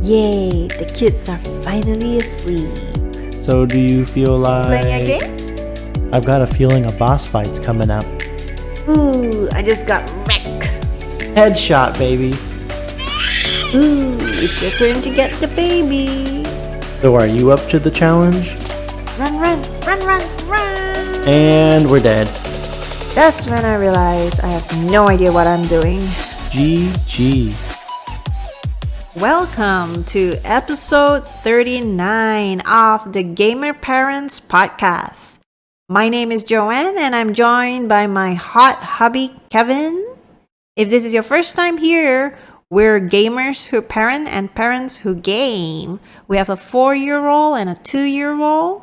Yay, the kids are finally asleep. So do you feel like... Playing a game? I've got a feeling a boss fight's coming up. Ooh, I just got wrecked. Headshot, baby. Ooh, it's your turn to get the baby. So are you up to the challenge? Run, run, run, run, run. And we're dead. That's when I realized I have no idea what I'm doing. GG. Welcome to episode 39 of the Gamer Parents Podcast. My name is Joanne and I'm joined by my hot hubby, Kevin. If this is your first time here, we're gamers who parent and parents who game. We have a 4-year-old and a 2-year-old.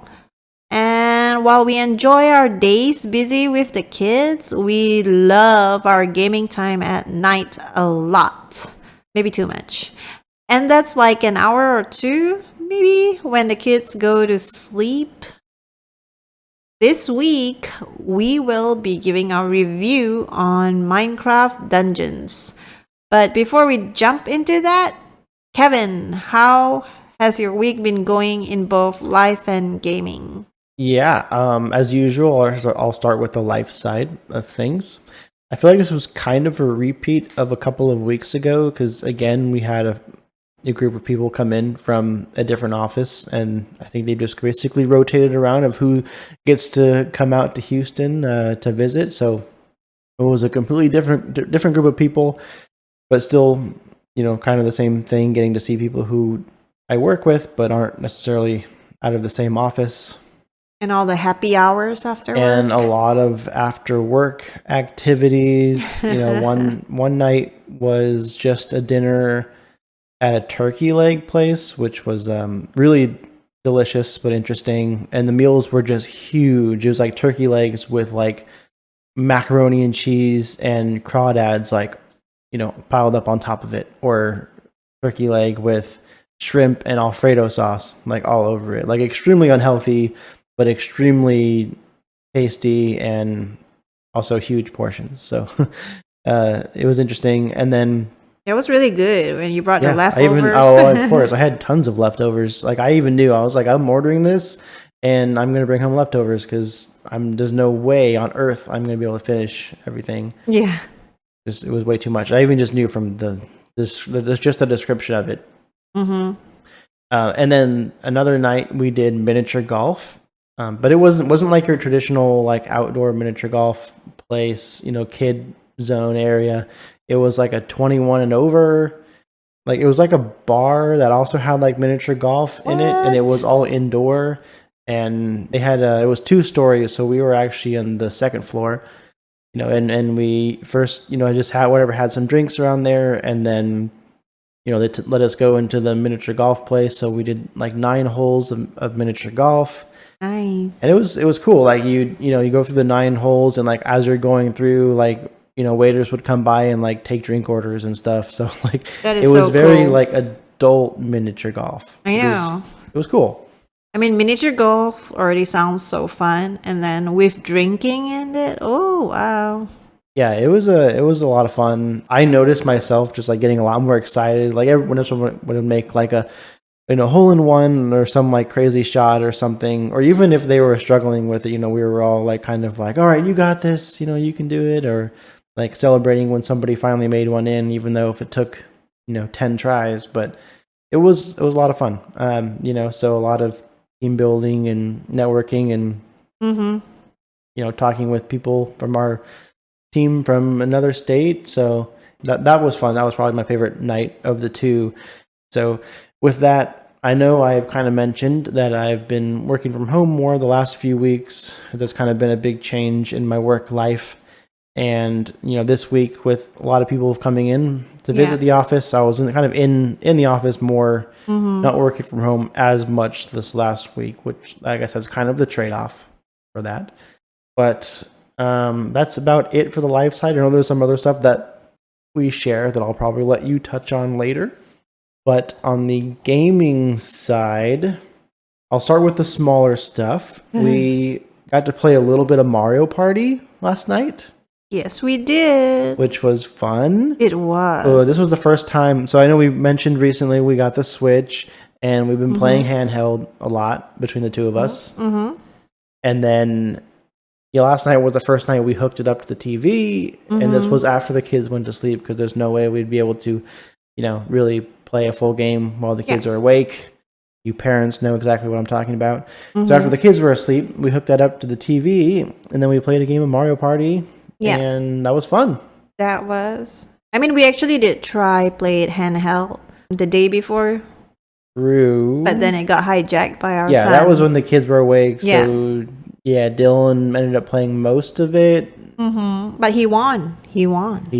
And while we enjoy our days busy with the kids, we love our gaming time at night a lot. Maybe too much. And that's like an hour or two, maybe, when the kids go to sleep. This week, we will be giving our review on Minecraft Dungeons. But before we jump into that, Kevin, how has your week been going in both life and gaming? Yeah, as usual, I'll start with the life side of things. I feel like this was kind of a repeat of a couple of weeks ago because, again, we had a group of people come in from a different office, and I think they just basically rotated around of who gets to come out to Houston to visit. So it was a completely different group of people, but still, kind of the same thing, getting to see people who I work with but aren't necessarily out of the same office. And all the happy hours after work? And a lot of after work activities. One night was just a dinner at a turkey leg place, which was really delicious but interesting. And the meals were just huge. It was like turkey legs with like macaroni and cheese and crawdads piled up on top of it, or turkey leg with shrimp and Alfredo sauce like all over it. Like extremely unhealthy, but extremely tasty and also huge portions. So it was interesting. And then it was really good when you brought the leftovers. Of course. I had tons of leftovers. Like I even knew, I was like, I'm ordering this and I'm going to bring home leftovers because there's no way on earth I'm going to be able to finish everything. Yeah. It was way too much. I even just knew from just the description of it. Mm-hmm. And then another night we did miniature golf. But it wasn't like your traditional like outdoor miniature golf place, kid zone area. It was like a 21 and over. Like it was like a bar that also had like miniature golf in it, and it was all indoor. And they had it was 2 stories, so we were actually on the second floor. And we first, just had some drinks around there, and then they let us go into the miniature golf place. So we did like 9 holes of miniature golf. Nice. And it was cool. Like you go through the 9 holes, and like as you're going through, like waiters would come by and like take drink orders and stuff. So like it was very like adult miniature golf. I know. It was cool. I mean, miniature golf already sounds so fun, and then with drinking in it, oh wow. Yeah, it was a lot of fun. I noticed myself just like getting a lot more excited. Like everyone else would make like a hole in one or some like crazy shot or something, or even if they were struggling with it, we were all like kind of like, all right, you got this, you can do it, or like celebrating when somebody finally made one in, even though if it took 10 tries. But it was a lot of fun. So a lot of team building and networking and talking with people from our team from another state. So that was fun. That was probably my favorite night of the 2. So with that, I know I've kind of mentioned that I've been working from home more the last few weeks. That's kind of been a big change in my work life. And, this week with a lot of people coming in to visit the office, I was in the office more, not working from home as much this last week, which I guess is kind of the trade-off for that. But that's about it for the live side. I know there's some other stuff that we share that I'll probably let you touch on later. But on the gaming side, I'll start with the smaller stuff. We got to play a little bit of Mario Party last night. Yes, we did. which was fun. It was. Oh, this was the first time. So I know we mentioned recently we got the Switch, and we've been playing handheld a lot between the two of us. Mm-hmm. And then last night was the first night we hooked it up to the TV, and this was after the kids went to sleep because there's no way we'd be able to, really play a full game while the kids are awake. You parents know exactly what I'm talking about. So after the kids were asleep, we hooked that up to the TV, and then we played a game of Mario Party, and that was fun. That was. I mean, we actually did play it handheld the day before. True. But then it got hijacked by our son. Yeah, that was when the kids were awake. So, Dylan ended up playing most of it. Mm-hmm. But he won. He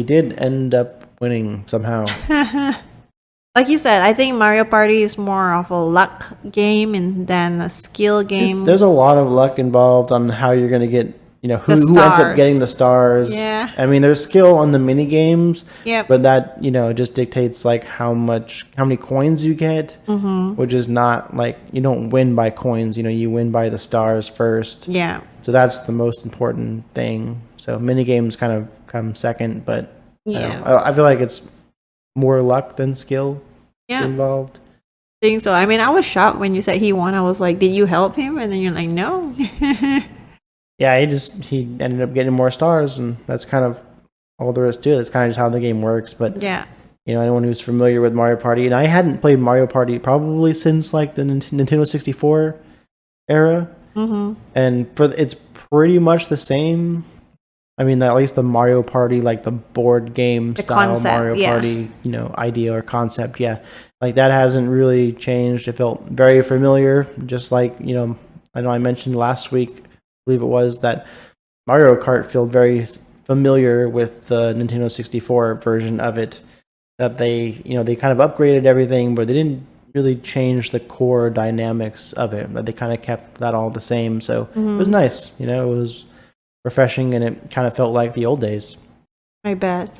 did end up winning somehow. Like you said, I think Mario Party is more of a luck game than a skill game. There's a lot of luck involved on how you're going to get, who ends up getting the stars. Yeah. I mean, there's skill on the mini games. Yep. But that, just dictates like how many coins you get, which is not like, you don't win by coins, you win by the stars first. Yeah. So that's the most important thing. So mini games kind of come second, but I feel like it's more luck than skill involved. I think so. I mean, I was shocked when you said he won. I was like, did you help him? And then you're like, no. Yeah, he ended up getting more stars, and that's kind of all there is to it. That's kind of just how the game works. But anyone who's familiar with Mario Party, and I hadn't played Mario Party probably since like the Nintendo 64 era, and it's pretty much the same. I mean, at least the Mario Party, like the board game style concept, Mario Party, idea or concept, like that hasn't really changed. It felt very familiar, just like I know I mentioned last week. I believe it was that Mario Kart felt very familiar with the Nintendo 64 version of it, that they kind of upgraded everything, but they didn't really change the core dynamics of it. That they kind of kept that all the same. So it was nice. It was refreshing, and it kind of felt like the old days. I bet.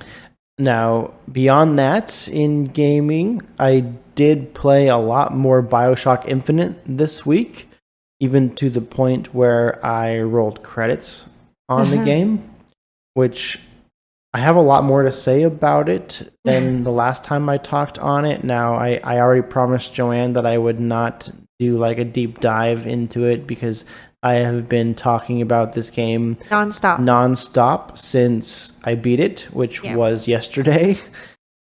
Now, beyond that, in gaming, I did play a lot more Bioshock Infinite this week, even to the point where I rolled credits on the game, which I have a lot more to say about it than the last time I talked on it. Now, I already promised Joanne that I would not do like a deep dive into it because I have been talking about this game nonstop since I beat it, which was yesterday.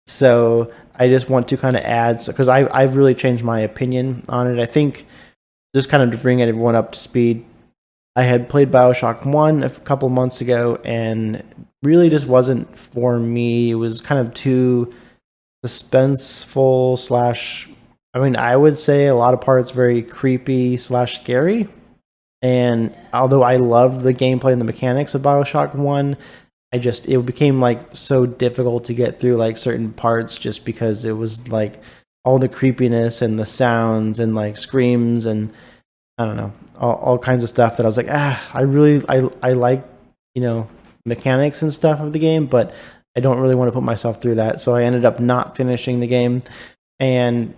So I just want to kind of add, because I've really changed my opinion on it. I think just kind of to bring everyone up to speed, I had played Bioshock 1 a couple months ago and really just wasn't for me. It was kind of too suspenseful / I would say a lot of parts very creepy / scary. And although I loved the gameplay and the mechanics of Bioshock 1, it became like so difficult to get through like certain parts just because it was like all the creepiness and the sounds and like screams and I don't know, all kinds of stuff that I was like, I like, mechanics and stuff of the game, but I don't really want to put myself through that. So I ended up not finishing the game. And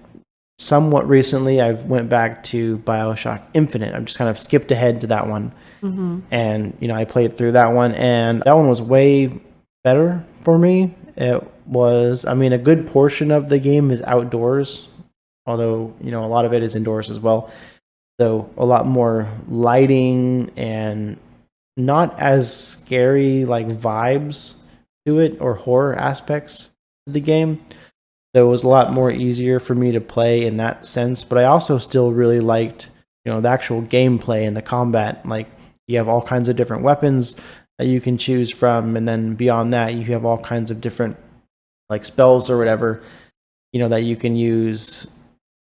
somewhat recently, I went back to Bioshock Infinite. I've just kind of skipped ahead to that one. And, I played through that one, and that one was way better for me. It was, a good portion of the game is outdoors, although, a lot of it is indoors as well. So a lot more lighting and not as scary like vibes to it or horror aspects of the game. So it was a lot more easier for me to play in that sense. But I also still really liked, the actual gameplay and the combat. Like you have all kinds of different weapons that you can choose from. And then beyond that, you have all kinds of different like spells or whatever, that you can use,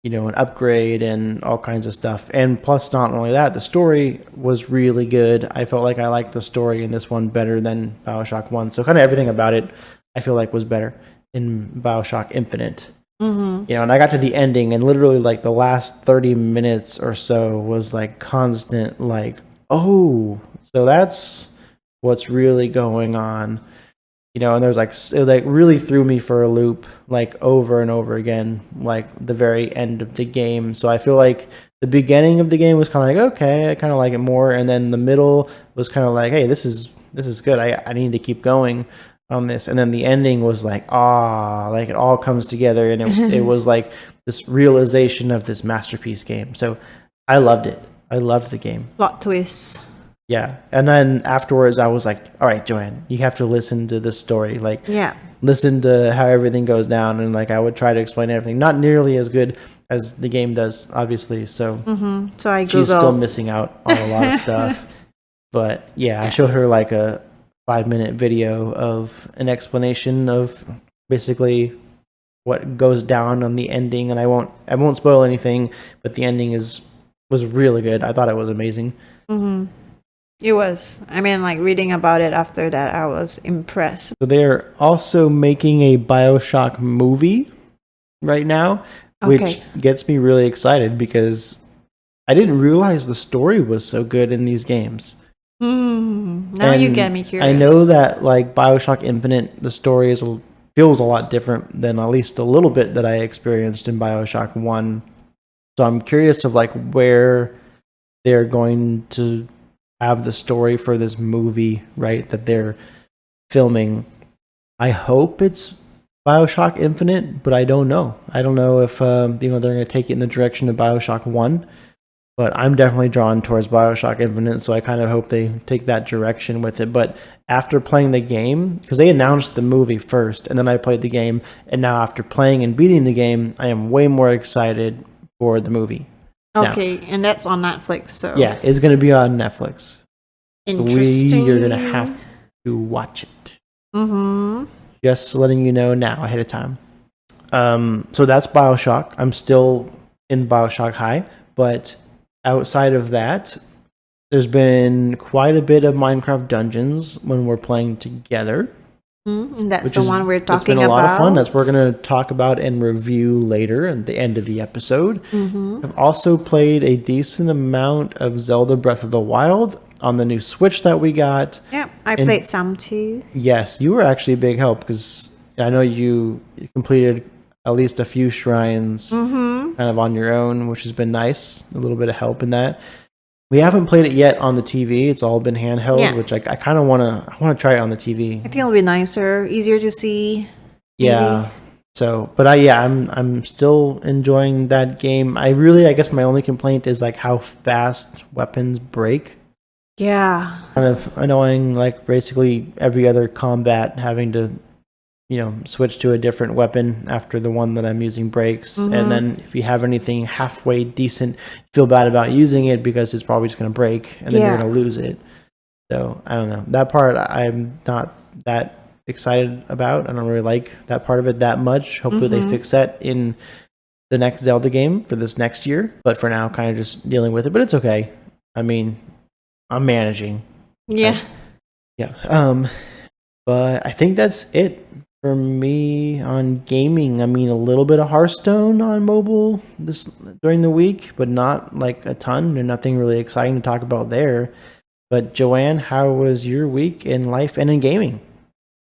and upgrade and all kinds of stuff. And plus, not only that, the story was really good. I felt like I liked the story in this one better than Bioshock 1. So kind of everything about it, I feel like was better in Bioshock Infinite. And I got to the ending, and literally like the last 30 minutes or so was like constant like, oh, so that's what's really going on. And there's like, it really threw me for a loop, like over and over again, like the very end of the game. So I feel like the beginning of the game was kind of like, okay, I kind of like it more. And then the middle was kind of like, hey, this is this is good. I need to keep going on this. And then the ending was like, like it all comes together, and it was like this realization of this masterpiece game. So I loved it. I loved the game. Plot twist. Yeah. And then afterwards I was like, all right, Joanne, you have to listen to this story. Like, Yeah. listen to how everything goes down. And like, I would try to explain everything. Not nearly as good as the game does, obviously. So, So I she's still Googled. missing out on a lot of stuff. But yeah, I showed her like a 5-minute video of an explanation of basically what goes down on the ending. And I won't spoil anything, but the ending was really good. I thought it was amazing. It was. I mean, like reading about it after that, I was impressed. So they're also making a Bioshock movie right now, which Okay. gets me really excited because I didn't realize the story was so good in these games. Now you And get me curious. I know that like Bioshock Infinite, the story feels a lot different than at least a little bit that I experienced in Bioshock 1. So I'm curious of like where they're going to have the story for this movie, right, that they're filming. I hope it's Bioshock Infinite, but I don't know. I don't know if they're going to take it in the direction of Bioshock 1, but I'm definitely drawn towards Bioshock Infinite, so I kind of hope they take that direction with it. But after playing the game, because they announced the movie first, and then I played the game, and now after playing and beating the game, I am way more excited for the movie. Okay, and that's on Netflix, so Yeah, it's going to be on Netflix. interesting. You're going to have to watch it. Just letting you know now ahead of time. So that's Bioshock. I'm still in Bioshock High, but outside of that, there's been quite a bit of Minecraft Dungeons when we're playing together. And that's the one we're It's talking been a lot of fun. about. That's what we're going to talk about and review later at the end of the episode. I've also played a decent amount of Zelda Breath of the Wild on the new Switch that we got. Yeah, I played some too. Yes, you were actually a big help because I know you completed at least a few shrines kind of on your own, which has been nice. A little bit of help in that. We haven't played it yet on the TV. It's all been handheld, which I kind of want to try it on the TV. I think it'll be nicer, easier to see. Yeah. Maybe. So, but I'm still enjoying that game. I guess my only complaint is like how fast weapons break. Yeah. Kind of annoying, like basically every other combat having to, switch to a different weapon after the one that I'm using breaks. And then if you have anything halfway decent, feel bad about using it because it's probably just going to break and then you're going to lose it. So I don't know. That part I'm not that excited about. I don't really like that part of it that much. Hopefully they fix that in the next Zelda game for this next year. But for now, kind of just dealing with it. But it's okay. I mean, I'm managing. Yeah. But I think that's it for me on gaming. I mean, a little bit of Hearthstone on mobile during the week, but not like a ton. There's nothing really exciting to talk about there. But Joanne, how was your week in life and in gaming?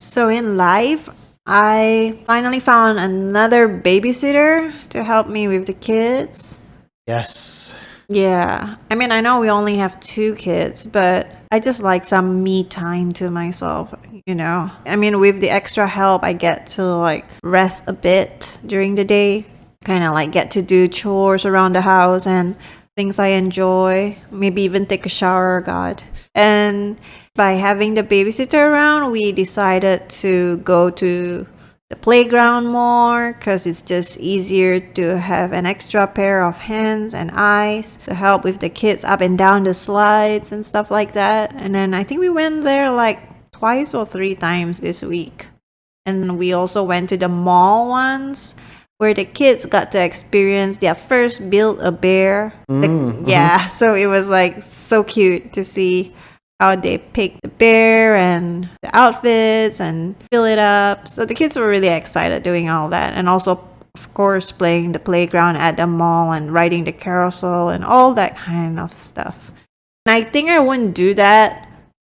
So in life, I finally found another babysitter to help me with the kids. Yes. Yeah. I mean, I know we only have 2 kids, but I just like some me time to myself, I mean, with the extra help, I get to like rest a bit during the day, kind of like get to do chores around the house and things I enjoy, maybe even take a shower, God. And by having the babysitter around, we decided to go to the playground more because it's just easier to have an extra pair of hands and eyes to help with the kids up and down the slides and stuff like that. And then I think we went there like twice or 3 times this week. And we also went to the mall once where the kids got to experience their first Build-A-Bear. Yeah, so it was like so cute to see how they pick the bear and the outfits and fill it up. So the kids were really excited doing all that. And also, of course, playing the playground at the mall and riding the carousel and all that kind of stuff. And I think I wouldn't do that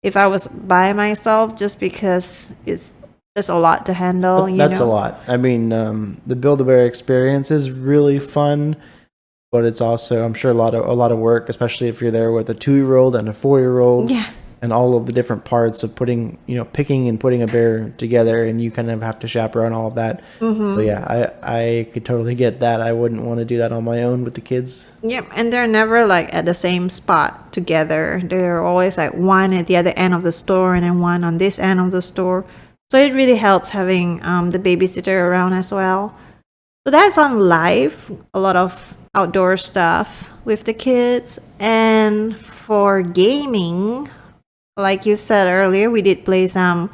if I was by myself just because it's just a lot to handle. That's a lot. I mean, the Build-A-Bear experience is really fun. But it's also, I'm sure, a lot of work, especially if you're there with a 2-year-old and a 4-year-old. Yeah. and all of the different parts of putting, picking and putting a bear together, and you kind of have to chaperone all of that. So yeah, I could totally get that. I wouldn't want to do that on my own with the kids. Yep, and they're never like at the same spot together. They're always like one at the other end of the store and then one on this end of the store. So it really helps having the babysitter around as well. So that's on live, a lot of outdoor stuff with the kids. And for gaming, like you said earlier, we did play some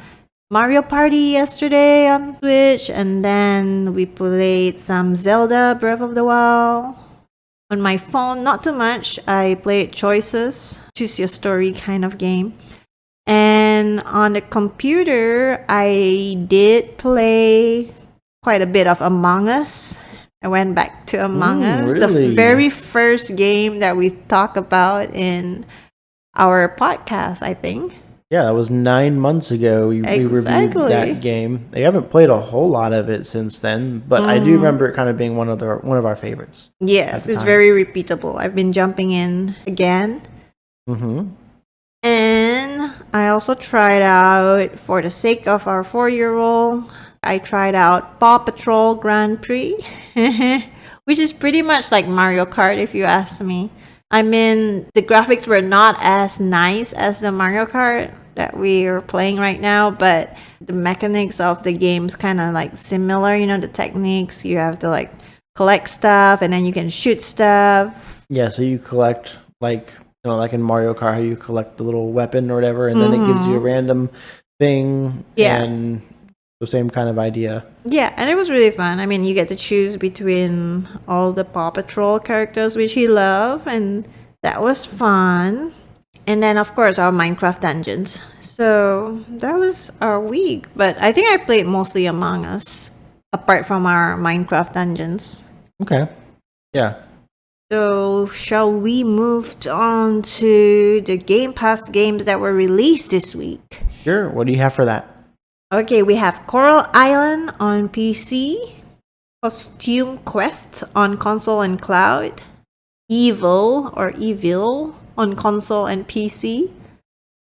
Mario Party yesterday on Switch, and then we played some Zelda Breath of the Wild. On my phone, not too much. I played Choices, choose your story kind of game. And on the computer, I did play quite a bit of Among Us. I went back to Among Us, really? the very first game that we talked about in our podcast, I think. Yeah, that was 9 months ago. We reviewed that game. I haven't played a whole lot of it since then, but I do remember it kind of being one of our favorites. Yes, it's very repeatable. I've been jumping in again. And I also tried out, for the sake of our 4-year-old, I tried out Paw Patrol Grand Prix, which is pretty much like Mario Kart if you ask me. I mean, the graphics were not as nice as the Mario Kart that we are playing right now, but the mechanics of the game's kind of like similar, the techniques. You have to like collect stuff and then you can shoot stuff. Yeah, so you collect like in Mario Kart, how you collect the little weapon or whatever, and then it gives you a random thing. Yeah. And the same kind of idea. Yeah, and it was really fun. I mean, you get to choose between all the Paw Patrol characters, which you love, and that was fun. And then, of course, our Minecraft dungeons. So that was our week. But I think I played mostly Among Us, apart from our Minecraft dungeons. Okay. Yeah. So shall we move on to the Game Pass games that were released this week? Sure. What do you have for that? Okay, we have Coral Island on PC, Costume Quest on console and cloud, Evil on console and PC,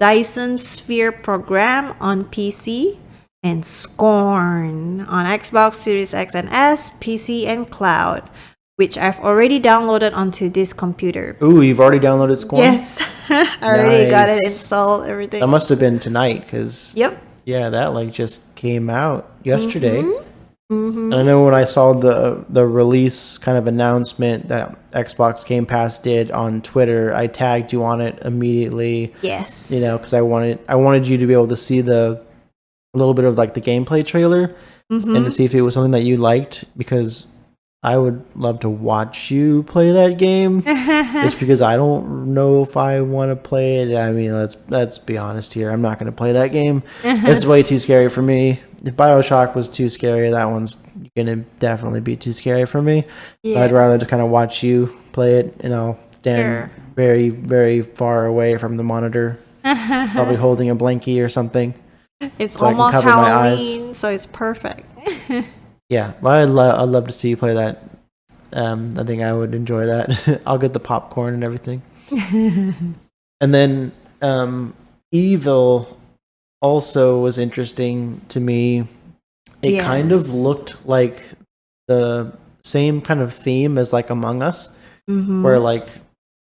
Dyson Sphere Program on PC, and Scorn on Xbox Series X and S, PC, and cloud, which I've already downloaded onto this computer. Ooh, you've already downloaded Scorn? Yes, I already got it installed, everything. That must have been tonight, because Yep. Yeah, that just came out yesterday. And I know when I saw the release kind of announcement that Xbox Game Pass did on Twitter, I tagged you on it immediately. Yes. Because I wanted you to be able to see a little bit of like the gameplay trailer and to see if it was something that you liked, because I would love to watch you play that game. Just because I don't know if I want to play it. I mean, let's be honest here. I'm not going to play that game. It's way too scary for me. If Bioshock was too scary, that one's going to definitely be too scary for me. Yeah. So I'd rather just kind of watch you play it, and I'll stand very, very far away from the monitor, probably holding a blankie or something. It's so almost Halloween, so it's perfect. Yeah, well, I'd love to see you play that. I think I would enjoy that. I'll get the popcorn and everything. And then Evil also was interesting to me. It kind of looked like the same kind of theme as like Among Us, where like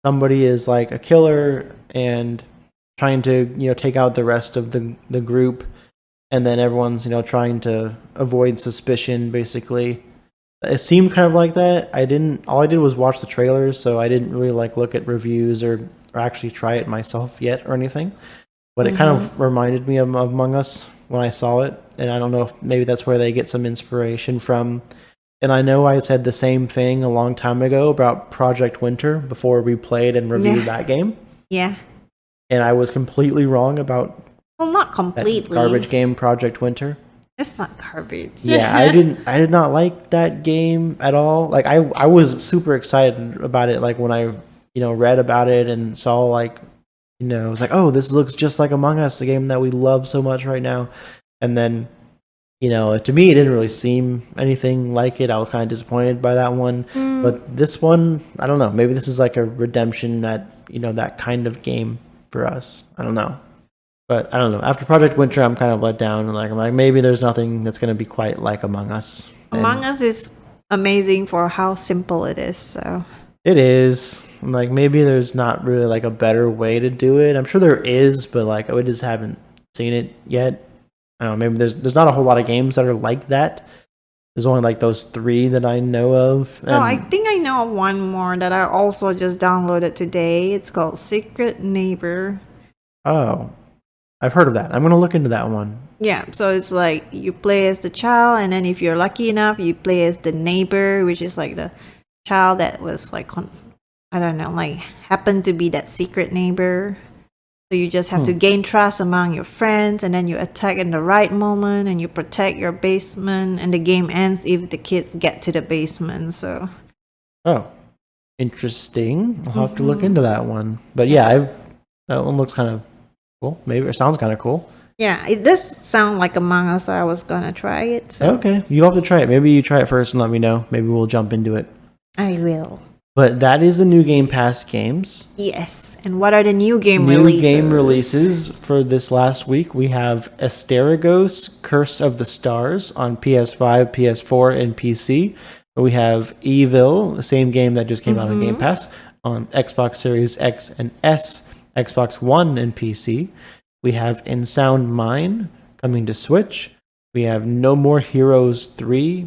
somebody is like a killer and trying to take out the rest of the group. And then everyone's, trying to avoid suspicion, basically. It seemed kind of like that. All I did was watch the trailers, so I didn't really look at reviews or actually try it myself yet or anything. But it kind of reminded me of Among Us when I saw it. And I don't know if maybe that's where they get some inspiration from. And I know I said the same thing a long time ago about Project Winter before we played and reviewed that game. Yeah. And I was completely wrong about Well, not completely. garbage game Project Winter. It's not garbage. Yeah, I did not like that game at all. Like I was super excited about it when I read about it and saw it was like, oh, this looks just like Among Us, a game that we love so much right now. And then to me it didn't really seem anything like it. I was kind of disappointed by that one. But this one, I don't know, maybe this is like a redemption that that kind of game for us. I don't know. But I don't know. After Project Winter, I'm kind of let down. I'm like, maybe there's nothing that's going to be quite like Among Us. Among Us is amazing for how simple it is. So it is. I'm like, maybe there's not really like a better way to do it. I'm sure there is, but like I just haven't seen it yet. I don't know. Maybe there's not a whole lot of games that are like that. There's only like those 3 that I know of. Oh, I think I know one more that I also just downloaded today. It's called Secret Neighbor. Oh, I've heard of that. I'm going to look into that one. Yeah, so it's like you play as the child, and then if you're lucky enough, you play as the neighbor, which is like the child that was like, I don't know, like happened to be that secret neighbor. So you just have to gain trust among your friends, and then you attack in the right moment, and you protect your basement, and the game ends if the kids get to the basement. So, oh, interesting. I'll have to look into that one. But yeah, that one looks kind of cool. Maybe it sounds kind of cool. Yeah, it does sound like Among Us. So I was gonna try it. So. Okay, you have to try it. Maybe you try it first and let me know. Maybe we'll jump into it. I will. But that is the new Game Pass games. Yes. And what are the new game releases? New game releases for this last week. We have Asterigos, Curse of the Stars on PS5, PS4, and PC. We have Evil, the same game that just came out on Game Pass, on Xbox Series X and S, Xbox One, and PC. We have In Sound Mind coming to Switch. We have No More Heroes 3,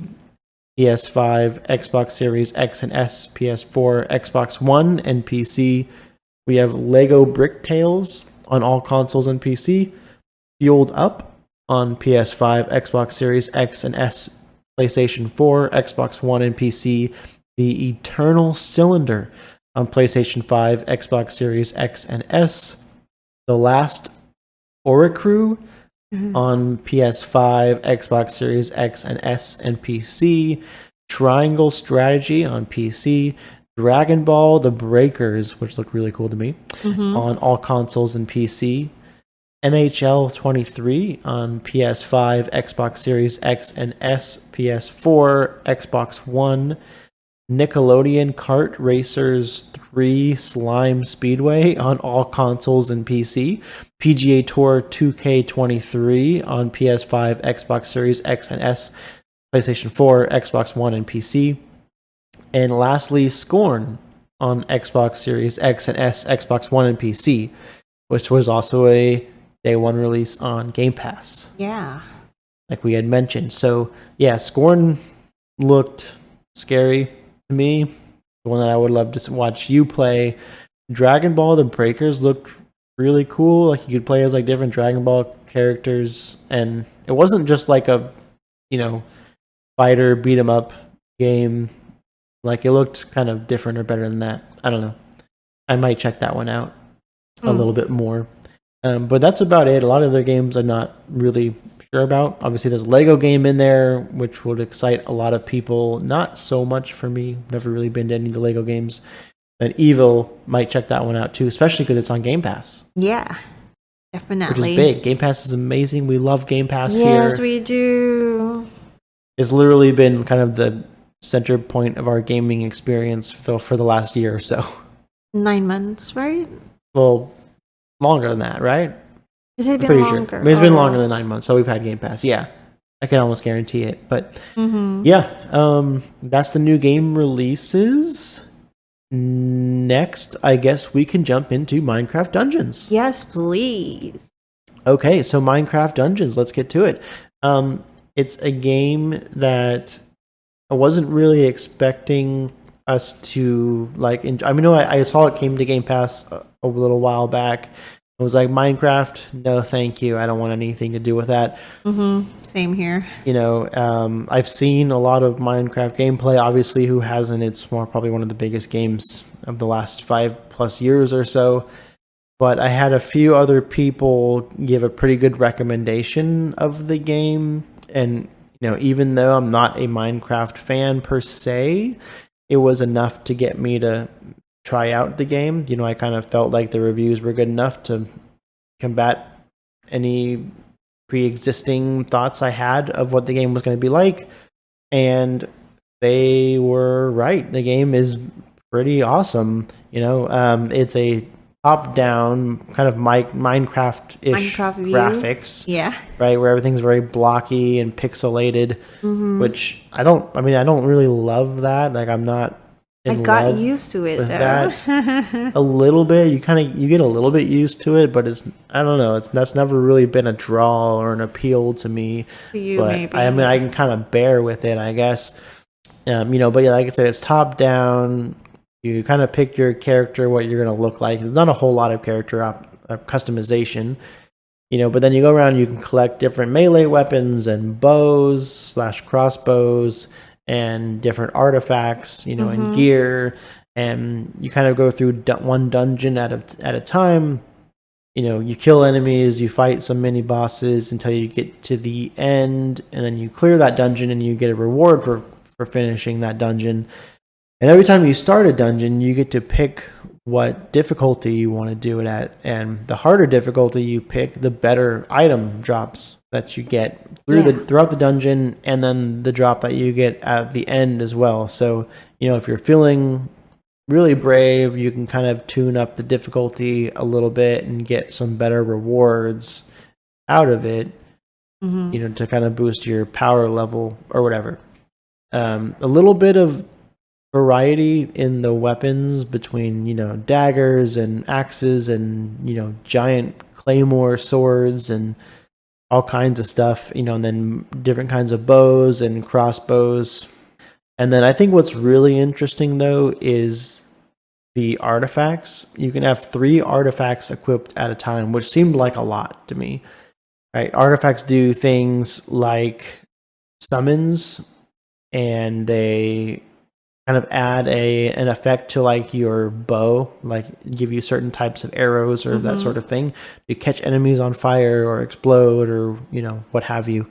PS5, Xbox Series X and S, PS4, Xbox One, and PC. We have Lego Brick Tales on all consoles and PC. Fueled Up on PS5, Xbox Series X and S, PlayStation 4, Xbox One, and PC. The Eternal Cylinder on PlayStation 5, Xbox Series X and S. The Last Oricru on PS5, Xbox Series X and S, and PC. Triangle Strategy on PC. Dragon Ball The Breakers, which looked really cool to me, on all consoles and PC. NHL 23 on PS5, Xbox Series X and S, PS4, Xbox One. Nickelodeon Kart Racers 3 Slime Speedway on all consoles and PC. PGA Tour 2K23 on PS5, Xbox Series X and S, PlayStation 4, Xbox One, and PC. And lastly, Scorn on Xbox Series X and S, Xbox One, and PC, which was also a day one release on Game Pass. Yeah. Like we had mentioned. So, yeah, Scorn looked scary to me. The one that I would love to watch you play. Dragon Ball The Breakers looked really cool. Like you could play as like different Dragon Ball characters, and it wasn't just like a, fighter beat 'em up game. Like it looked kind of different or better than that. I don't know. I might check that one out a little bit more. But that's about it. A lot of their games I'm not really sure about. Obviously, there's a Lego game in there, which would excite a lot of people. Not so much for me. Never really been to any of the Lego games. And Evil, might check that one out too, especially because it's on Game Pass. Yeah, definitely. Which is big. Game Pass is amazing. We love Game Pass here. Yes, we do. It's literally been kind of the center point of our gaming experience for the last year or so. 9 months, right? Well, longer than that, right? Has it been longer? Sure. I mean, it's been longer than 9 months, so we've had Game Pass. Yeah, I can almost guarantee it. But yeah, that's the new game releases. Next, I guess we can jump into Minecraft Dungeons. Yes, please. Okay, so Minecraft Dungeons, let's get to it. It's a game that I wasn't really expecting us to like. I saw it came to Game Pass a little while back. I was like, Minecraft, no, thank you. I don't want anything to do with that. Same here. I've seen a lot of Minecraft gameplay. Obviously, who hasn't? It's probably one of the biggest games of the last 5+ years or so. But I had a few other people give a pretty good recommendation of the game. And, even though I'm not a Minecraft fan per se, it was enough to get me to try out the game. I kind of felt like the reviews were good enough to combat any pre-existing thoughts I had of what the game was going to be like. And they were right. The game is pretty awesome. It's a top-down kind of Minecraft-ish Minecraft view. graphics. Yeah. Right, where everything's very blocky and pixelated, which I don't really love that. Like, I'm not I in got love used to it with though. that a little bit. You get a little bit used to it, but I don't know. That's never really been a draw or an appeal to me. For you, But maybe. I mean, I can kind of bear with it, I guess. But yeah, like I said, it's top down. You kind of pick your character, what you're gonna look like. There's not a whole lot of character customization. But then you go around, you can collect different melee weapons and bows / crossbows and different artifacts, and gear. And you kind of go through one dungeon at a time. You kill enemies, you fight some mini bosses until you get to the end, and then you clear that dungeon and you get a reward for finishing that dungeon. And every time you start a dungeon, you get to pick what difficulty you want to do it at, and the harder difficulty you pick, the better item drops that you get throughout the dungeon, and then the drop that you get at the end as well. So if you're feeling really brave, you can kind of tune up the difficulty a little bit and get some better rewards out of it, to kind of boost your power level or whatever. A little bit of variety in the weapons between daggers and axes and giant claymore swords and all kinds of stuff, and then different kinds of bows and crossbows. And then I think what's really interesting though is the artifacts. You can have 3 artifacts equipped at a time, which seemed like a lot to me. Right? Artifacts do things like summons, and they kind of add an effect to like your bow, like give you certain types of arrows or that sort of thing to catch enemies on fire or explode or what have you.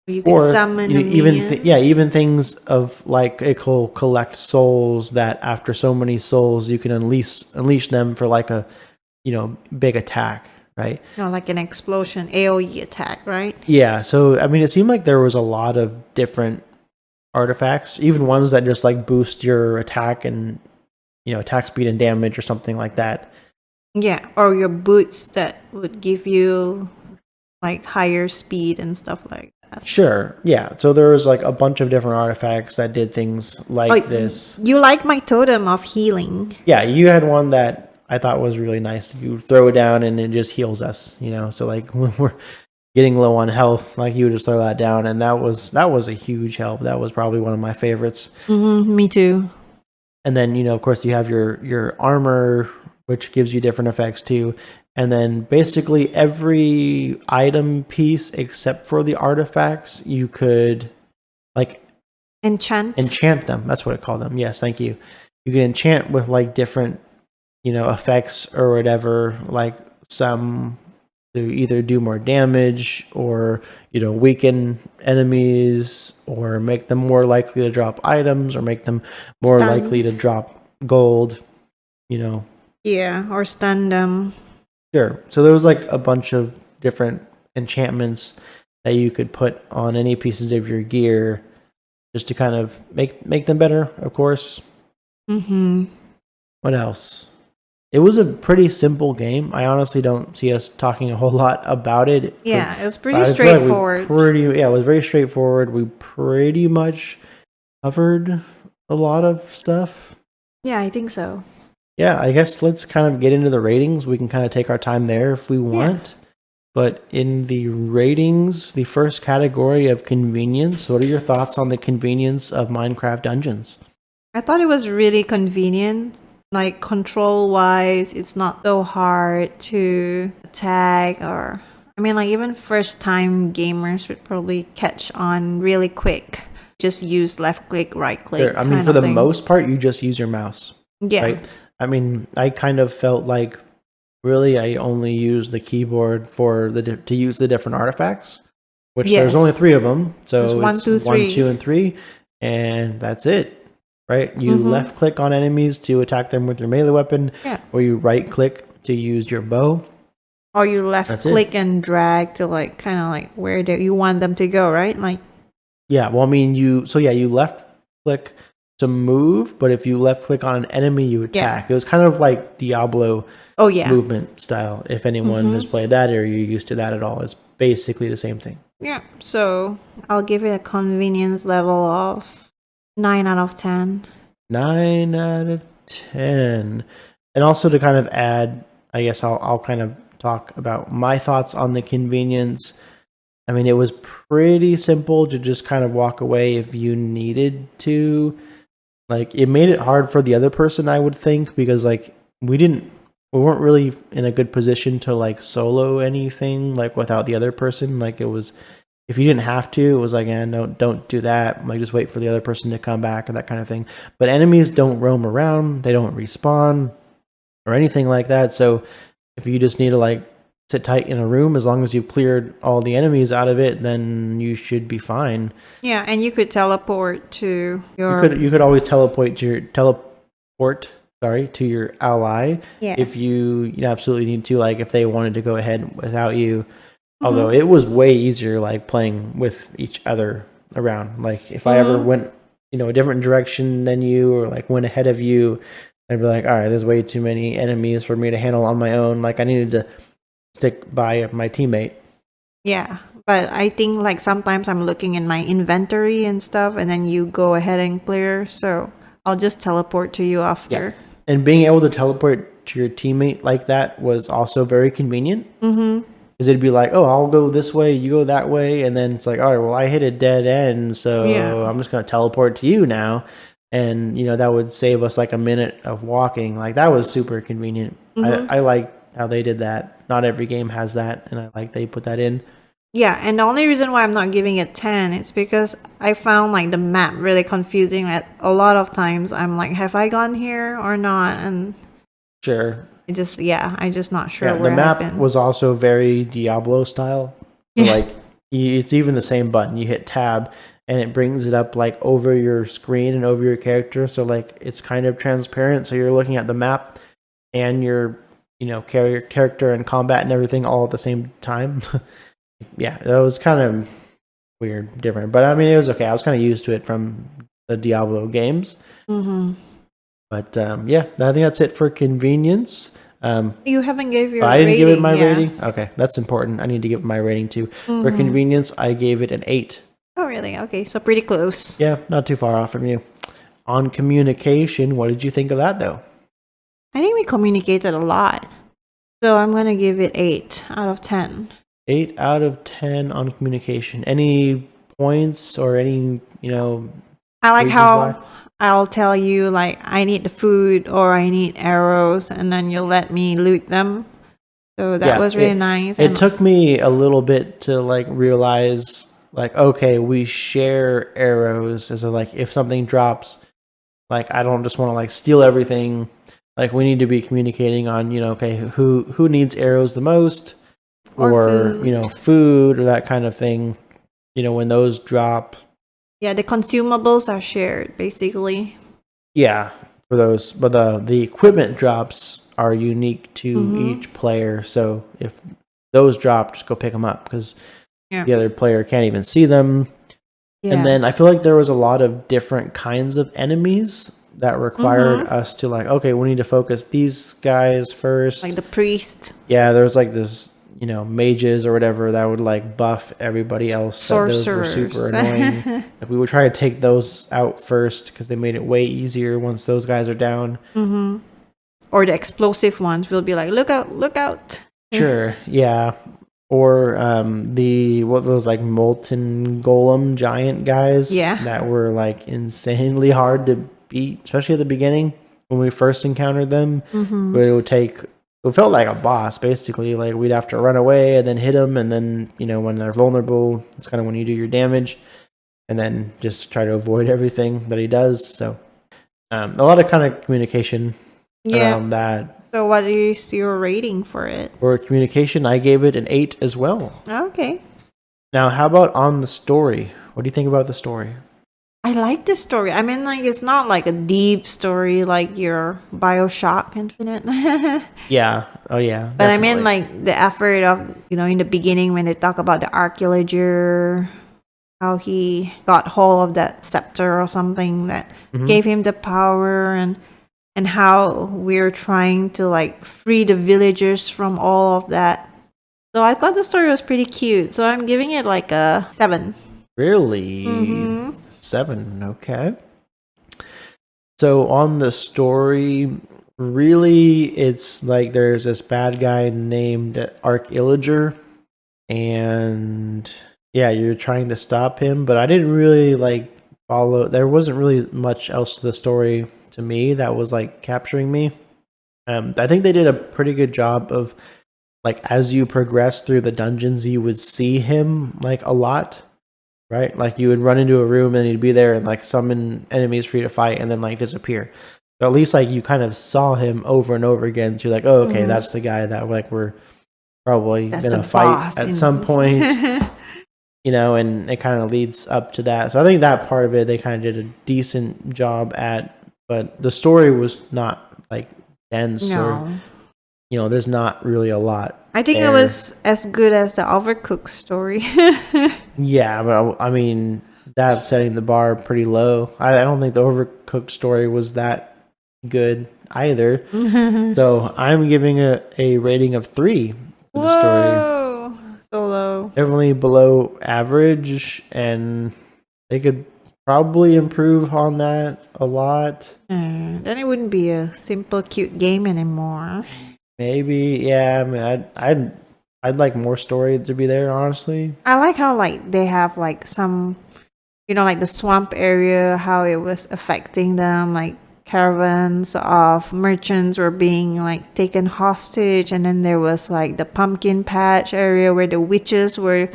You can summon even things of like it will collect souls that after so many souls you can unleash them for like a big attack, right? Like an explosion AoE attack, right? Yeah, so I mean it seemed like there was a lot of different artifacts, even ones that just like boost your attack and attack speed and damage or something like that. Yeah, or your boots that would give you like higher speed and stuff like that. Sure, yeah. So there was like a bunch of different artifacts that did things like this. You like my Totem of Healing? Yeah, you had one that I thought was really nice. You throw it down and it just heals us, So like when we're getting low on health, like you would just throw that down, and that was a huge help. That was probably one of my favorites. Me too. And then of course you have your armor, which gives you different effects too. And then basically every item piece except for the artifacts, you could like enchant them. That's what I call them. Yes, thank you. You can enchant with like different effects or whatever, like some to either do more damage or weaken enemies or make them more likely to drop items or make them more likely to drop gold, Yeah, or stun them. Sure. So there was like a bunch of different enchantments that you could put on any pieces of your gear just to kind of make them better, of course. What else? It was a pretty simple game. I honestly don't see us talking a whole lot about it. Yeah, it was pretty straightforward. It was very straightforward. We pretty much covered a lot of stuff. Yeah, I think so. Yeah, I guess let's kind of get into the ratings. We can kind of take our time there if we want. Yeah. But in the ratings, the first category of convenience, what are your thoughts on the convenience of Minecraft Dungeons? I thought it was really convenient. Like control-wise, it's not so hard to attack like even first-time gamers would probably catch on really quick. Just use left click, right click. Sure. I mean, for the most part, you just use your mouse. Yeah. Right? I mean, I kind of felt like really I only use the keyboard to use the different artifacts, which there's only 3 of them. So it's 1, 2, 3. 1, 2, and 3, and that's it. Right? You left click on enemies to attack them with your melee weapon, or you right click to use your bow. Or you left click and drag to like kind of like where you want them to go, right? Like yeah, well I mean you left click to move, but if you left click on an enemy, you attack. It was kind of like Diablo movement style. If anyone has played that or you're used to that at all, it's basically the same thing. Yeah, so I'll give it a convenience level of 9 out of 10. 9 out of 10. And also to kind of add, I guess I'll kind of talk about my thoughts on the convenience. I mean, it was pretty simple to just kind of walk away if you needed to. Like, it made it hard for the other person, I would think, because like we weren't really in a good position to like solo anything like without the other person. Like, it was, if you didn't have to, it was like, no, don't do that. Like, just wait for the other person to come back or that kind of thing. But enemies don't roam around, they don't respawn or anything like that. So if you just need to like sit tight in a room, as long as you've cleared all the enemies out of it, then you should be fine. Yeah, and you could teleport to your... You could always teleport to your ally if you absolutely need to, like if they wanted to go ahead without you. Although it was way easier like playing with each other around. Like if I ever went, a different direction than you or like went ahead of you, I'd be like, all right, there's way too many enemies for me to handle on my own. Like I needed to stick by my teammate. Yeah, but I think like sometimes I'm looking in my inventory and stuff, and then you go ahead and clear, so I'll just teleport to you after. Yeah. And being able to teleport to your teammate like that was also very convenient. Because it'd be like, oh, I'll go this way, you go that way, and then it's like, all right, well, I hit a dead end, so I'm just going to teleport to you now. And, that would save us like a minute of walking. Like, that was super convenient. I like how they did that. Not every game has that, and I like they put that in. Yeah, and the only reason why I'm not giving it 10 is because I found like the map really confusing. That a lot of times I'm like, have I gone here or not? And sure, I'm just not sure where the map I've been. was also very Diablo style. So like, it's even the same button. You hit tab, and it brings it up like over your screen and over your character. So like, it's kind of transparent. So you're looking at the map and your character and combat and everything all at the same time. Yeah, that was kind of weird, different. But I mean, it was okay. I was kind of used to it from the Diablo games. But I think that's it for convenience. You haven't gave your I didn't rating. give it my rating? Okay, that's important. I need to give my rating too. For convenience, I gave it an 8. Oh, really? Okay, so pretty close. Yeah, not too far off from you. On communication, what did you think of that, though? I think we communicated a lot. So I'm going to give it 8 out of 10. 8 out of 10 on communication. Any points or any, I like how I'll tell you, like, I need the food or I need arrows, and then you'll let me loot them. So that was really nice. It took me a little bit to, like, realize, like, okay, we share arrows. So, like, if something drops, like, I don't just want to, like, steal everything. Like, we need to be communicating on, okay, who needs arrows the most? Or food. Food or that kind of thing, when those drop. Yeah, the consumables are shared, basically. Yeah, for those. But the equipment drops are unique to each player. So if those drop, just go pick them up because the other player can't even see them. Yeah. And then I feel like there was a lot of different kinds of enemies that required us to, like, okay, we need to focus these guys first. Like the priest. Yeah, there was like this... mages or whatever that would like buff everybody else. Sorcerers. Those were super annoying. Like, we would try to take those out first because they made it way easier once those guys are down. Or the explosive ones will be like, look out. Sure, yeah. Or those like molten golem giant guys that were like insanely hard to beat, especially at the beginning when we first encountered them. It felt like a boss, basically. Like, we'd have to run away and then hit them, and then, when they're vulnerable, it's kind of when you do your damage, and then just try to avoid everything that he does. So, a lot of kind of communication around that. So, what is your rating for it? For communication, I gave it an 8 as well. Okay. Now, how about on the story? What do you think about the story? I like the story. I mean, like, it's not like a deep story like your Bioshock Infinite. Yeah. Oh, yeah. But definitely. I mean, like, the effort of, in the beginning when they talk about the archaeologer how he got hold of that scepter or something that gave him the power, and how we're trying to like free the villagers from all of that. So I thought the story was pretty cute. So I'm giving it like a 7. Really? 7. Okay. So on the story, really, it's like there's this bad guy named Archillager, and yeah, you're trying to stop him. But I didn't really like follow. There wasn't really much else to the story to me that was like capturing me. I think they did a pretty good job of like as you progress through the dungeons, you would see him like a lot. Right? Like you would run into a room and he'd be there and like summon enemies for you to fight and then like disappear. But at least like you kind of saw him over and over again. So you're like, oh, okay, that's the guy that like we're probably gonna fight at some point. And it kind of leads up to that. So I think that part of it they kind of did a decent job at, but the story was not like dense or there's not really a lot. I think it was as good as the Overcooked story. Yeah, but I mean, that's setting the bar pretty low. I don't think the Overcooked story was that good either. So I'm giving a rating of 3 for the story. So low. Definitely below average, and they could probably improve on that a lot. Then it wouldn't be a simple, cute game anymore. Maybe, yeah. I mean, I'd like more story to be there, honestly. I like how like they have like some, like the swamp area, how it was affecting them, like caravans of merchants were being like taken hostage, and then there was like the pumpkin patch area where the witches were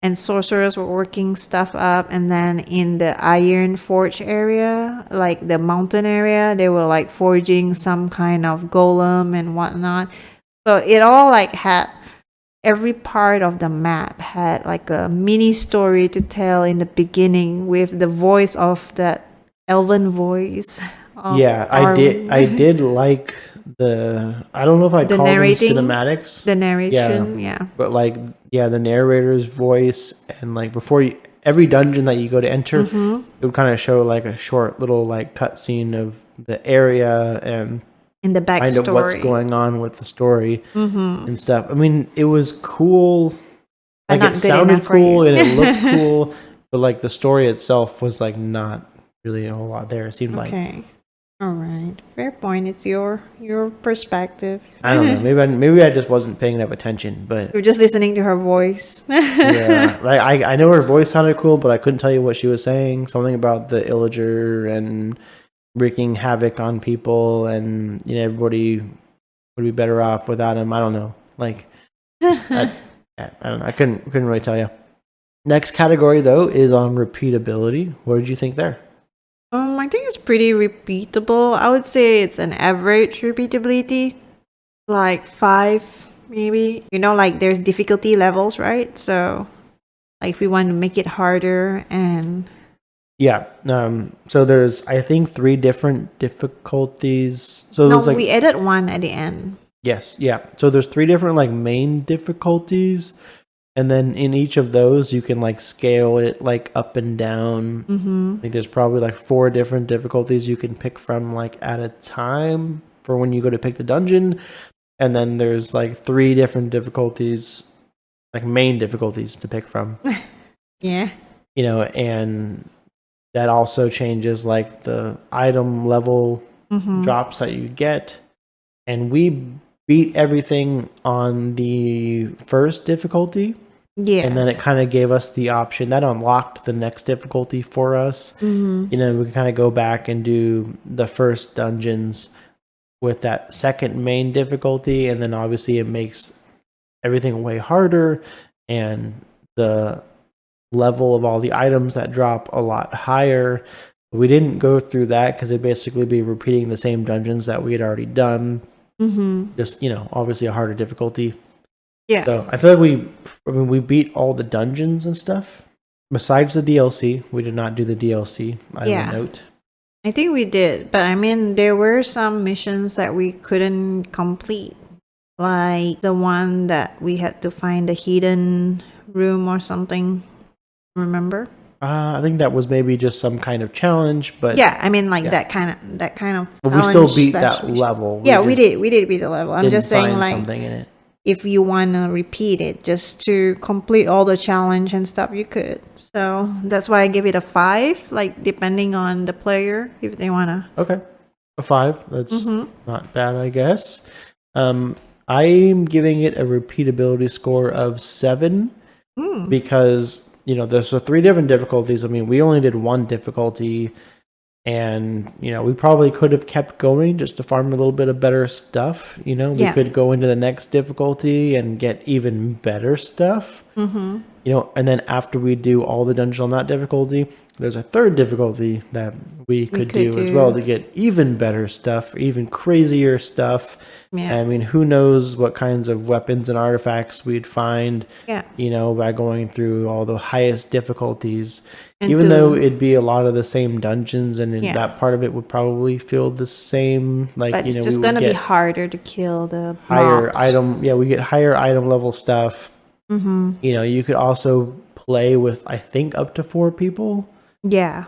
and sorcerers were working stuff up, and then in the iron forge area, like the mountain area, they were like forging some kind of golem and whatnot. So it all like had every part of the map had like a mini story to tell in the beginning with the voice of that elven voice. Yeah, I did like I don't know if I'd call them cinematics. The narration, yeah. But like, yeah, the narrator's voice, and like every dungeon that you go to enter, it would kind of show like a short little like cutscene of the area and in the backstory, kind of what's going on with the story and stuff. I mean, it was cool. Like it sounded cool and it looked cool, but like the story itself was like not really a whole lot there. It seemed like. All right, fair point. It's your perspective. I don't know. Maybe I just wasn't paying enough attention, but you're just listening to her voice. Yeah, like I know her voice sounded cool, but I couldn't tell you what she was saying. Something about the illager and wreaking havoc on people, and everybody would be better off without him. I don't know. Like, I don't know. I couldn't really tell you. Next category though is on repeatability. What did you think there? I think it's pretty repeatable. I would say it's an average repeatability, like 5 maybe. Like there's difficulty levels, right? So, like if we want to make it harder and yeah. So there's I think 3 different difficulties. So no, we added 1 at the end. Yes. Yeah. So there's 3 different like main difficulties. And then in each of those, you can like scale it like up and down. I think there's probably like 4 different difficulties you can pick from like at a time for when you go to pick the dungeon. And then there's like 3 different difficulties, like main difficulties to pick from. Yeah. And that also changes like the item level drops that you get. And we beat everything on the first difficulty. Yeah. And then it kind of gave us the option that unlocked the next difficulty for us. We can kind of go back and do the first dungeons with that second main difficulty. And then obviously it makes everything way harder. And the level of all the items that drop a lot higher. We didn't go through that because it'd basically be repeating the same dungeons that we had already done. Just obviously a harder difficulty. Yeah. So I feel like we beat all the dungeons and stuff. Besides the DLC, we did not do the DLC. I would note. I think we did, but I mean there were some missions that we couldn't complete, like the one that we had to find a hidden room or something. Remember? I think that was maybe just some kind of challenge, but Yeah, I mean like yeah. that kind of But we still challenge beat slash that mission. level. Yeah, we just did beat the level. I'm didn't just saying find like something in it. if you want to repeat it just to complete all the challenge and stuff, you could. So that's why I give it a 5, like depending on the player if they want to. Okay, a 5. That's Mm-hmm. not bad, I guess. I'm giving it a repeatability score of 7 because there's 3 different difficulties. I mean, we only did 1 difficulty. And, we probably could have kept going just to farm a little bit of better stuff. We could go into the next difficulty and get even better stuff. Mm-hmm. And then after we do all the dungeons on that difficulty, there's a 3rd difficulty that we could do as well to get even better stuff, even crazier stuff. Yeah. I mean, who knows what kinds of weapons and artifacts we'd find, by going through all the highest difficulties. Even though it'd be a lot of the same dungeons, and that part of it would probably feel the same. But it's just going to be harder to kill the higher mobs. item. Yeah, we get higher item level stuff. Mm-hmm. You could also play with, I think, up to 4 people. Yeah.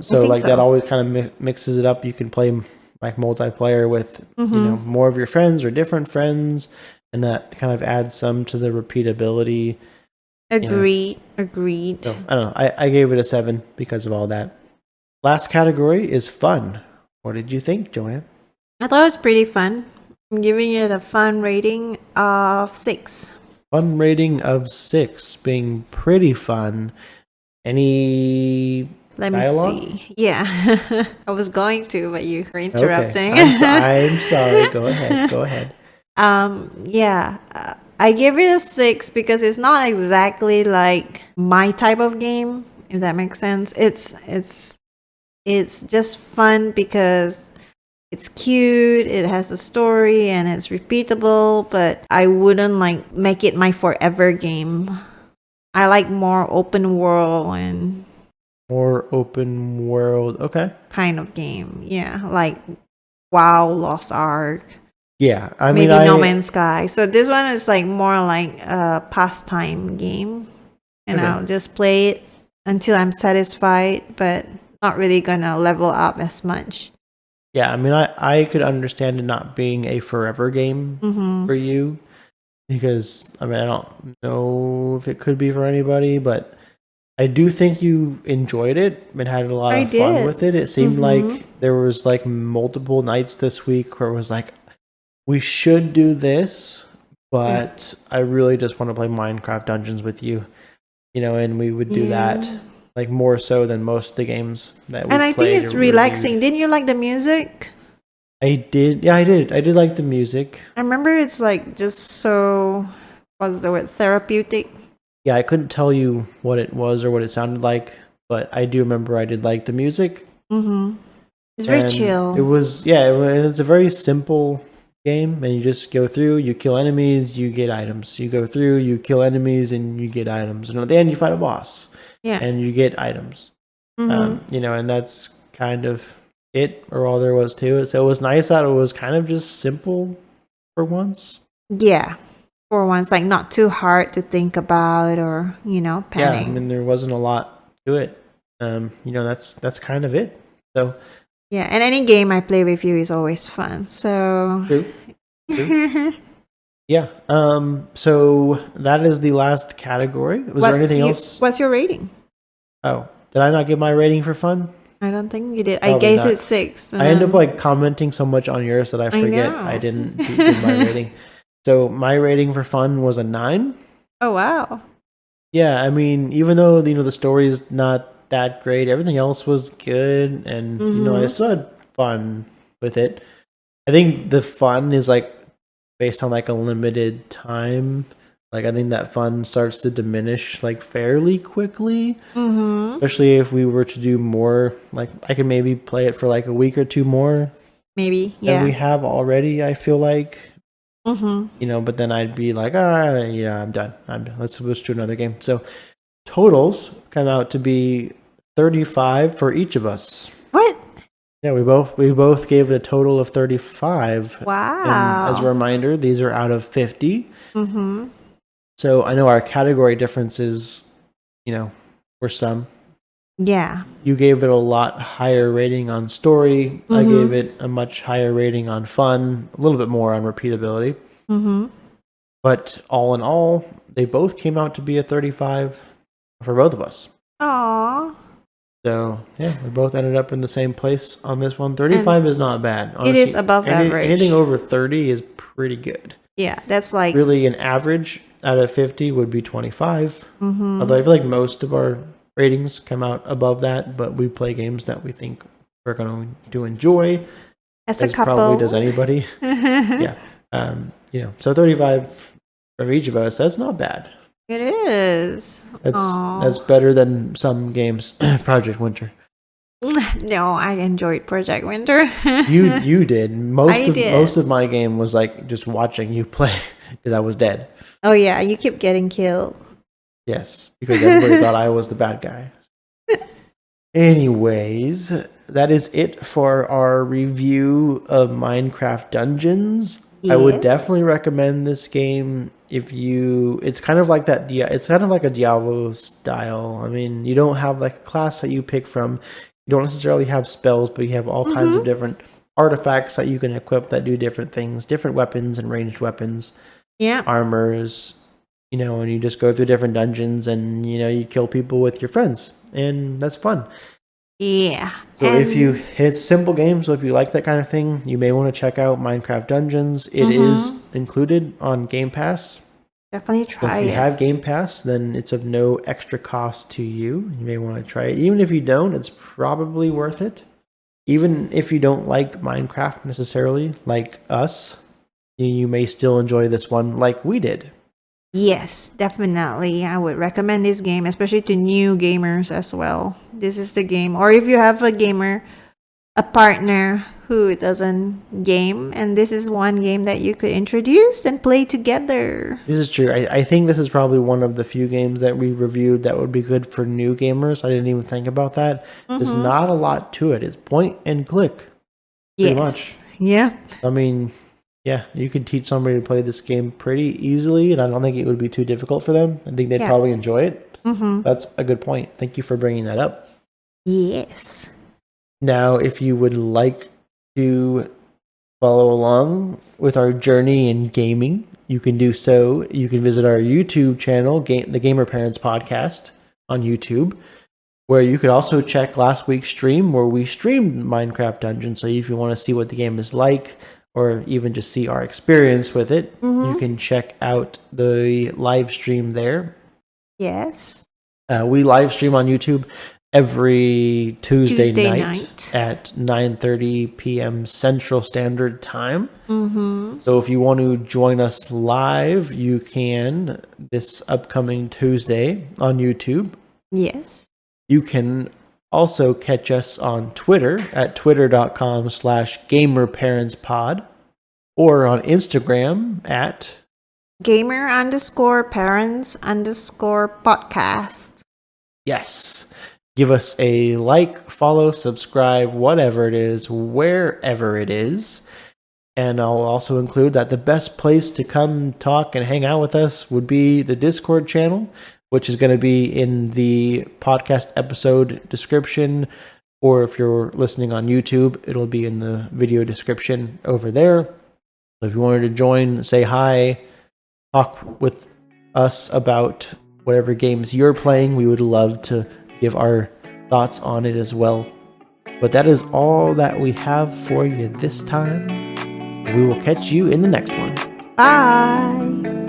So like that always kind of mixes it up. You can play like multiplayer with more of your friends or different friends, and that kind of adds some to the repeatability. Agreed. So, I don't know. I gave it a 7 because of all that. Last category is fun. What did you think, Joanne? I thought it was pretty fun. I'm giving it a fun rating of 6. Fun rating of 6, being pretty fun. Any dialogue? See. Yeah. I was going to, but you were interrupting. Okay. I'm sorry. Go ahead. Yeah. I give it a 6 because it's not exactly like my type of game, if that makes sense. It's just fun because it's cute, it has a story, and it's repeatable, but I wouldn't like make it my forever game. I like more open world and okay, kind of game. Yeah, like WoW, Lost Ark. Yeah, I mean, maybe No Man's Sky. So this one is like more like a pastime game, and I'll just play it until I'm satisfied, but not really gonna level up as much. Yeah, I mean, I could understand it not being a forever game for you, because I mean, I don't know if it could be for anybody, but I do think you enjoyed it and had a lot of fun with it. It seemed like there was like multiple nights this week where it was like, we should do this, but I really just want to play Minecraft Dungeons with you, and we would do that like more so than most of the games that we played. And I think it's relaxing. Didn't you like the music? I did. Yeah, I did. I did like the music. I remember it's like just so, what's the word, therapeutic? Yeah, I couldn't tell you what it was or what it sounded like, but I do remember I did like the music. It's very chill. It was a very simple game, and you just go through, you kill enemies, you get items. You go through, you kill enemies, and you get items. And at the end, you fight a boss. Yeah. And you get items. And that's kind of it, or all there was to it. So it was nice that it was kind of just simple for once. Yeah. For once, like not too hard to think about or, planning. Yeah, I mean, there wasn't a lot to it. That's kind of it. So yeah, and any game I play with you is always fun. So True. Yeah. So that is the last category. Was there anything else? What's your rating? Oh, did I not give my rating for fun? I don't think you did. Probably I gave not. it 6. I end up like commenting so much on yours that I forget I didn't give my rating. So my rating for fun was a 9. Oh wow. Yeah, I mean, even though the story is not that great, everything else was good, and I still had fun with it. I think the fun is like based on like a limited time. Like I think that fun starts to diminish like fairly quickly, especially if we were to do more. Like I could maybe play it for like a week or 2 more, maybe. Than we have already. I feel like, but then I'd be like, I'm done. Let's do another game. So totals come out to be 35 for each of us. What? Yeah, we both gave it a total of 35. Wow. And as a reminder, these are out of 50. So I know our category difference is, for some. Yeah. You gave it a lot higher rating on story. I gave it a much higher rating on fun, a little bit more on repeatability. But all in all, they both came out to be a 35 for both of us. Aww. So, yeah, we both ended up in the same place on this one. 35 is not bad. Honestly, it is above average. Anything over 30 is pretty good. Yeah, that's like... Really, an average out of 50 would be 25. Although I feel like most of our ratings come out above that, but we play games that we think we're going to enjoy. As a couple. Probably does anybody. Yeah. So 35 from each of us, that's not bad. It is. That's better than some games. Project Winter. No, I enjoyed Project Winter. You did. Most of my game was like just watching you play because I was dead. Oh yeah, you kept getting killed. Yes, because everybody thought I was the bad guy. Anyways, that is it for our review of Minecraft Dungeons. Yes. I would definitely recommend this game if you... It's kind of like that. It's kind of like a Diablo style. I mean, you don't have like a class that you pick from. You don't necessarily have spells, but you have all kinds of different artifacts that you can equip that do different things, different weapons and ranged weapons. Yeah. Armors. And you just go through different dungeons and, you kill people with your friends. And that's fun. Yeah. So it's a simple game. So if you like that kind of thing, you may want to check out Minecraft Dungeons. It is included on Game Pass. Definitely try it. If you have Game Pass, then it's of no extra cost to you. You may want to try it. Even if you don't, it's probably worth it. Even if you don't like Minecraft necessarily, like us, you may still enjoy this one like we did. Yes, definitely. I would recommend this game, especially to new gamers as well. This is the game. Or if you have a partner who doesn't game, and this is one game that you could introduce and play together. This is true. I think this is probably one of the few games that we reviewed that would be good for new gamers. I didn't even think about that. There's not a lot to it. It's point and click. Pretty much. Yeah. I mean... Yeah, you could teach somebody to play this game pretty easily, and I don't think it would be too difficult for them. I think they'd probably enjoy it. That's a good point. Thank you for bringing that up. Yes. Now, if you would like to follow along with our journey in gaming, you can do so. You can visit our YouTube channel, the Gamer Parents Podcast on YouTube, where you could also check last week's stream where we streamed Minecraft Dungeons. So if you want to see what the game is like, or even just see our experience with it, you can check out the live stream there. Yes. We live stream on YouTube every Tuesday night at 9:30 p.m. Central Standard Time. So if you want to join us live, you can this upcoming Tuesday on YouTube. Yes. You can also catch us on Twitter at twitter.com/gamerparentspod or on Instagram at gamer_parents_podcast. Yes. Give us a like, follow, subscribe, whatever it is, wherever it is. And I'll also include that the best place to come talk and hang out with us would be the Discord channel, which is going to be in the podcast episode description, or if you're listening on YouTube, it'll be in the video description over there. So if you wanted to join, say hi, talk with us about whatever games you're playing, we would love to give our thoughts on it as well. But that is all that we have for you this time. We will catch you in the next one. Bye.